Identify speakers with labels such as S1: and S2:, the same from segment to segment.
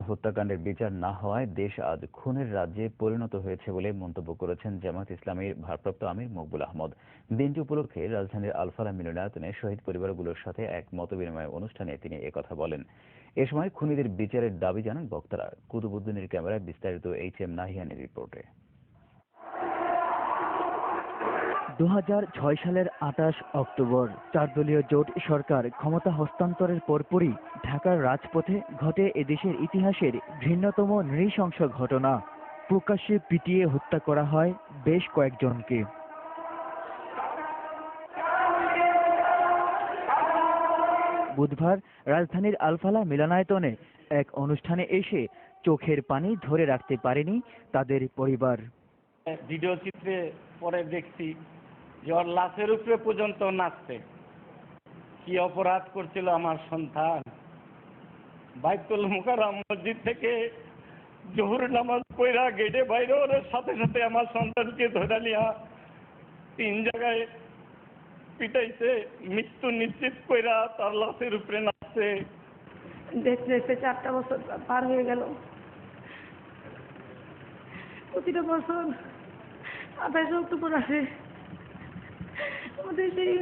S1: হত্যাকাণ্ডের বিচার না হওয়ায় দেশ আজ খুনের রাজ্যে পরিণত হয়েছে বলে মন্তব্য করেছেন জামায়াত ইসলামীর ভারপ্রাপ্ত আমির মকবুল আহমদ। দিনটি উপলক্ষে রাজধানীর আলফালা মিলনায়তনে শহীদ পরিবারগুলোর সাথে এক মতবিনিময় অনুষ্ঠানে তিনি একথা বলেন। এ সময় খুনিদের বিচারের দাবি জানান বক্তারা। কুতুবুদ্দিনের ক্যামেরায় বিস্তারিত HM নাহিয়ানের রিপোর্টে।
S2: 2006 সালের 28 অক্টোবর চারদলীয় জোট সরকার ক্ষমতা হস্তান্তরের পরপরই ঢাকার রাজপথে ঘটে এদেশের ইতিহাসের ঘৃণ্যতম নৃশংস ঘটনা। প্রকাশ্যে পিটিয়ে হত্যা করা হয় বেশ কয়েকজনকে। বুধবার রাজধানীর আলফালা মিলনায়তনে এক অনুষ্ঠানে এসে চোখের পানি ধরে রাখতে পারেনি তাদের পরিবার।
S3: ভিডিও চিত্রে পরে দেখছি যে ওর লাশের উপরে পর্যন্ত নাচছে। কি অপরাধ করছিল আমার সন্তান! বাইতুল মুকাররম মসজিদ থেকে জোহর নামাজ পড়া গেটে বাইরে ওর সাথে সাথে আমার সন্তানকে ধরে নিয়া 3 জায়গায় পিটাইছে, মৃত্যু নিশ্চিত কইরা তার লাশের উপরে নাচছে।
S4: দেখতে দেখতে 4টা বছর পার হয়ে গেল। প্রতিটা বছর 28 অক্টোবর আসে, আমাদের সেই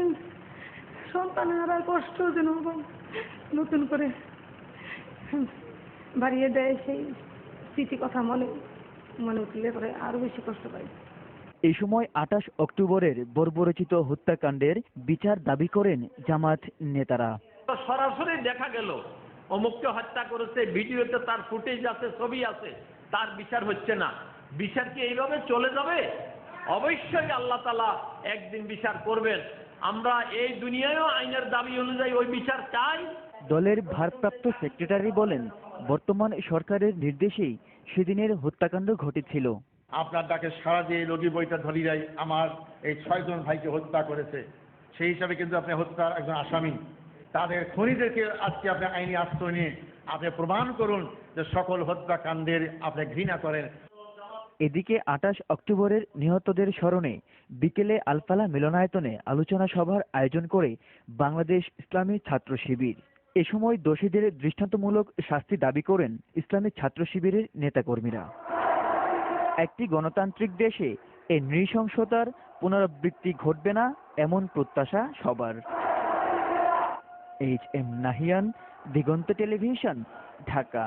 S4: সন্তান হারার কষ্ট যেন নতুন করে বাড়িয়ে দেয়। সেই স্মৃতি কথা মনে উঠলে পরে আরো বেশি কষ্ট পাই।
S2: এই সময় 28 অক্টোবরের বর্বরচিত হত্যাকাণ্ডের বিচার দাবি করেন জামাত নেতারা।
S5: সরাসরি দেখা গেল অমুককে হত্যা করেছে, ভিডিওতে তার ফুটেজ আছে, ছবি আছে, তার বিচার হচ্ছে না। বিচার কি এইভাবে চলে যাবে? অবশ্যই আল্লাহ তাআলা একদিন বিচার করবেন। আমরা এই দুনিয়ায়ও আইনের দাবি অনুযায়ী ওই বিচার চাই।
S2: দলের ভারপ্রাপ্ত সেক্রেটারি বলেন, বর্তমান সরকারের নির্দেশেই সেদিনের হত্যাকাণ্ড ঘটেছিল।
S6: আপনার ডাকে সাড়া দিয়ে লগি বইটা ধরিরাই আমার এই 6 জন ভাইকে হত্যা করেছে। সেই হিসাবে কিন্তু আপনি হত্যার একজন আসামি। তাদের খুনিদেরকে আজকে আপনি আইনি আশ্রয় নিয়ে আপনি প্রমাণ করুন যে সকল হত্যাকাণ্ডের আপনি ঘৃণা করেন।
S2: এদিকে 28 অক্টোবরের নিহতদের স্মরণে বিকেলে আলফালা মিলনায়তনে আলোচনা সভার আয়োজন করে বাংলাদেশ ইসলামী ছাত্র শিবির। এ সময় দোষীদের দৃষ্টান্তমূলক শাস্তি দাবি করেন ইসলামী ছাত্র শিবিরের নেতাকর্মীরা। একটি গণতান্ত্রিক দেশে এই নৃশংসতার পুনরাবৃত্তি ঘটবে না, এমন প্রত্যাশা সবার। HM নাহিয়ান, দিগন্ত টেলিভিশন, ঢাকা।